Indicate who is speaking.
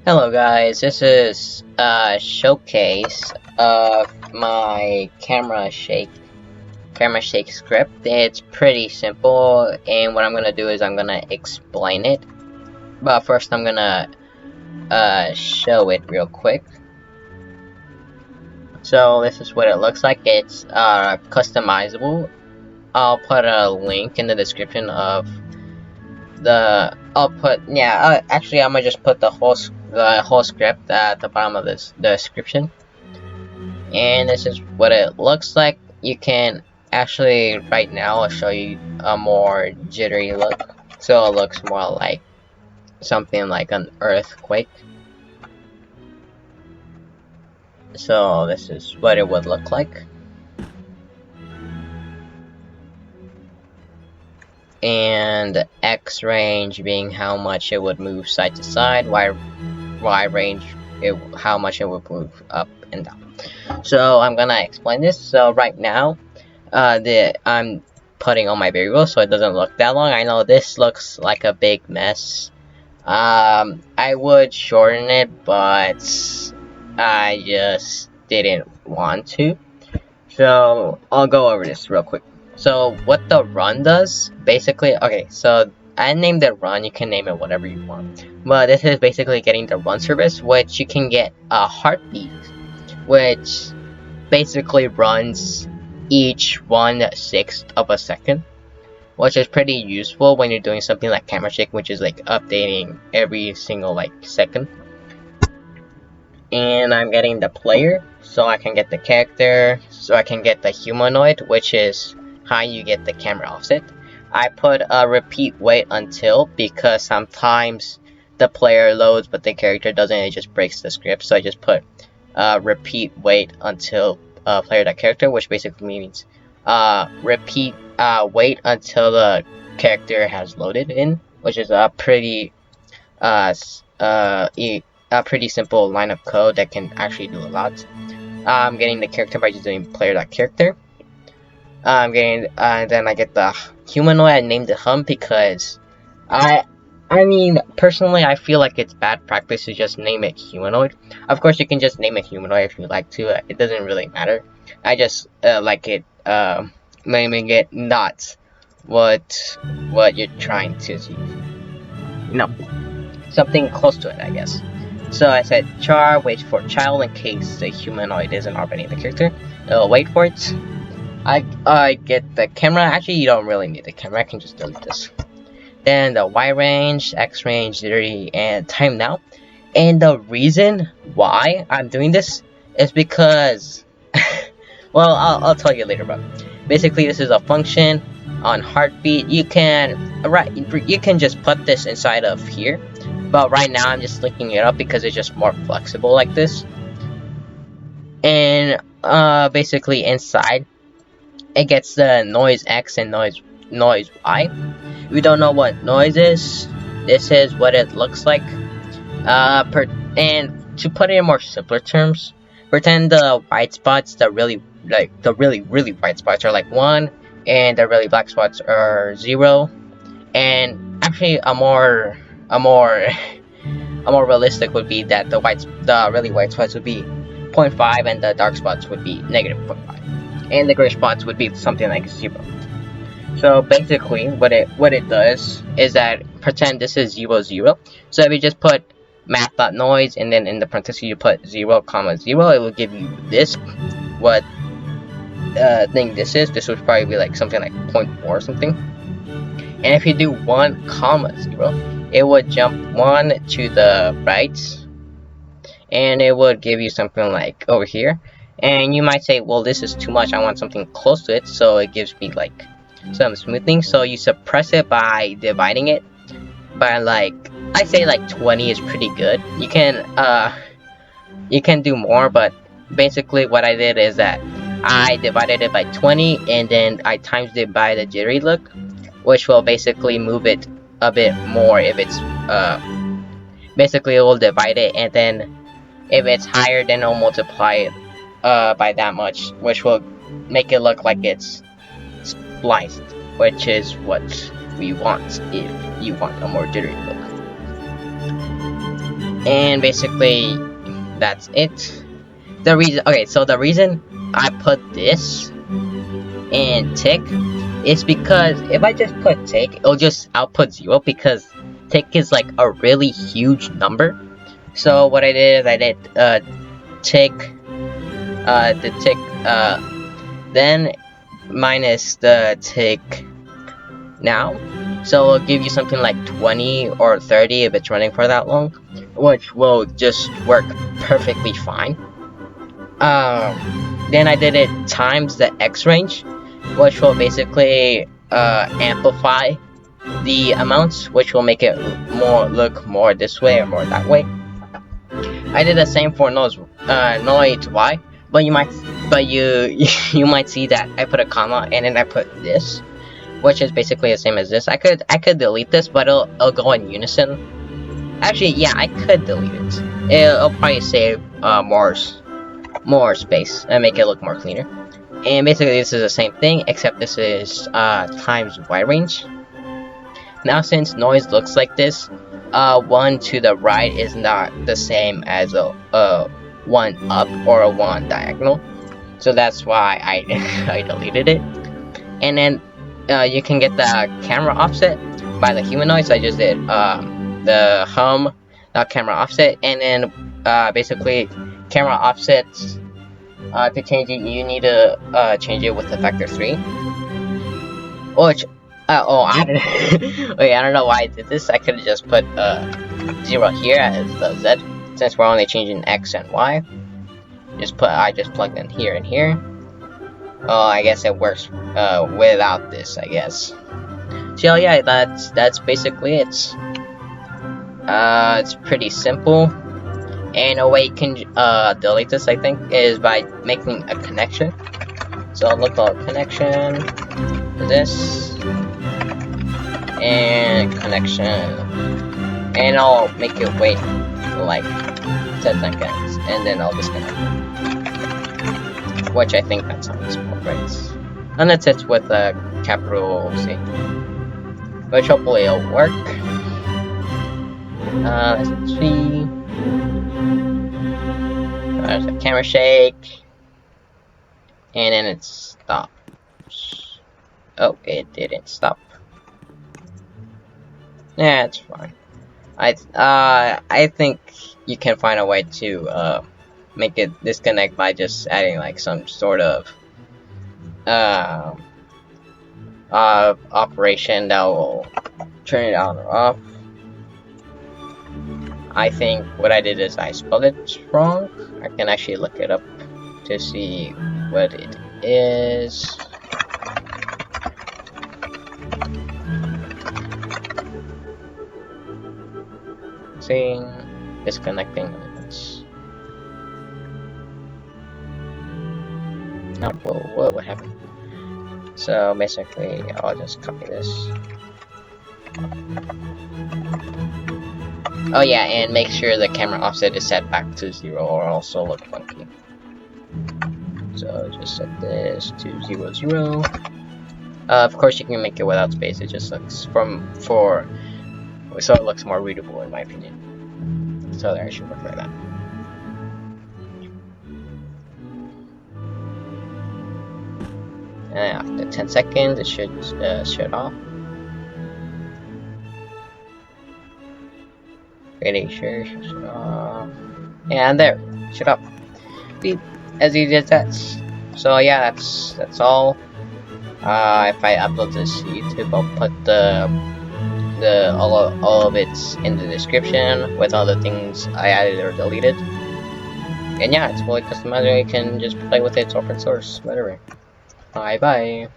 Speaker 1: Hello guys, this is a showcase of my camera shake script. It's pretty simple, and what I'm gonna do is I'm gonna explain it. But first I'm gonna show it real quick. So this is what it looks like. It's customizable. I'll put a link in the description of actually I'm gonna just put the whole script at the bottom of this description. And this is what it looks like. You can actually, right now, I'll show you a more jittery look, so it looks more like something like an earthquake. So this is what it would look like. And XRange being how much it would move side to side, YRange how much it would move up and down. So I'm gonna explain this. So right now, I'm putting all my variables so it doesn't look that long. I know this looks like a big mess. I would shorten it, but I just didn't want to. So I'll go over this real quick. So what the run does, basically, okay, so I named it run, you can name it whatever you want. But this is basically getting the run service, which you can get a heartbeat, which basically runs each 1/6 of a second, which is pretty useful when you're doing something like camera shake, which is like updating every single second. And I'm getting the player, so I can get the character, so I can get the humanoid, which is how you get the camera offset. I put a repeat wait until because sometimes the player loads but the character doesn't, it just breaks the script, so I just put repeat wait until player.Character, which basically means repeat wait until the character has loaded in, which is a pretty simple line of code that can actually do a lot. I'm getting the character by just doing player.Character. I'm getting then I get the humanoid. I named it Hum because I mean, personally, I feel like it's bad practice to just name it humanoid. Of course, you can just name it humanoid if you like to. It doesn't really matter. I just like it naming it not what you're trying to achieve. No, something close to it, I guess. So I said char, WaitForChild in case the humanoid isn't already in the character. It'll wait for it. I get the camera. Actually, you don't really need the camera. I can just delete this. Then the YRange, XRange, Jittery, and TimeNow. And the reason why I'm doing this is because, well, I'll tell you later. But basically, this is a function on heartbeat. You can just put this inside of here. But right now, I'm just linking it up because it's just more flexible like this. And basically inside, it gets the NoiseX and NoiseY. If you don't know what noise is, this is what it looks like. And to put it in more simpler terms, pretend the white spots, the really white spots are like 1, and the really black spots are 0. And actually, a more realistic would be that the really white spots would be 0.5, and the dark spots would be -0.5. And the gray spots would be something like 0. So basically, what it does is that pretend this is 0, 0. So if you just put math.noise and then in the parentheses you put 0, 0, it will give you this. What thing this is? This would probably be like something like 0.4 or something. And if you do 1, 0, it would jump 1 to the right, and it would give you something like over here. And you might say, well, this is too much, I want something close to it, so it gives me like some smoothing. So you suppress it by dividing it by I say 20 is pretty good. You can do more, but basically what I did is that I divided it by 20 and then I times it by the jittery look, which will basically move it a bit more if it's basically it will divide it, and then if it's higher then it'll multiply it by that much, which will make it look like it's spliced, which is what we want if you want a more jittery look. And basically that's it. The reason I put this in tick is because if I just put tick, it'll just output 0 because tick is like a really huge number. So what I did is I did tick the tick then minus the tick now, so it'll give you something like 20 or 30 if it's running for that long, which will just work perfectly fine. Then I did it times the XRange, which will basically amplify the amounts, which will make it look more this way or more that way. I did the same for NoiseY, but you might see that I put a comma and then I put this, which is basically the same as this. I could delete this, but it'll go in unison. Actually, yeah, I could delete it. It'll probably save more space and make it look more cleaner. And basically, this is the same thing, except this is times YRange. Now, since noise looks like this, 1 to the right is not the same as a 1 up or a 1 diagonal, so that's why I deleted it. And then you can get the camera offset by the Humanoid, so I just did the Hum.CameraOffset, and then basically camera offsets. To change it, you need to change it with the Vector 3, which I don't know why I did this. I could have just put 0 here as the Z, since we're only changing X and Y. I just plugged in here and here. Oh, I guess it works without this, I guess. So yeah, that's basically it. It's pretty simple. And a way you can delete this, I think, is by making a connection. So I'll look for connection, this, and connection, and I'll make it wait like 10 seconds, and then I'll disconnect. Which I think that sounds more right. And that's it with a capital C. Which hopefully it'll work. Let's see. There's a camera shake, and then it stops. Oh, it didn't stop. Yeah, it's fine. I think you can find a way to make it disconnect by just adding like some sort of operation that will turn it on or off. I think what I did is I spelled it wrong. I can actually look it up to see what it is. Seeing disconnecting elements. Oh, what happened? So basically, I'll just copy this. Oh yeah, and make sure the camera offset is set back to 0 or else it'll look funky. So just set this to 0, 0. Of course you can make it without space, it just looks so it looks more readable in my opinion. So there, it should work like that. And after 10 seconds it should shut off. Pretty sure shut off. And there, shut up. Beep. As easy as that. So yeah, that's all. If I upload this to YouTube, I'll put all of it in the description with all the things I added or deleted. And yeah, it's fully customizable. You can just play with it. It's open source, whatever. Bye bye.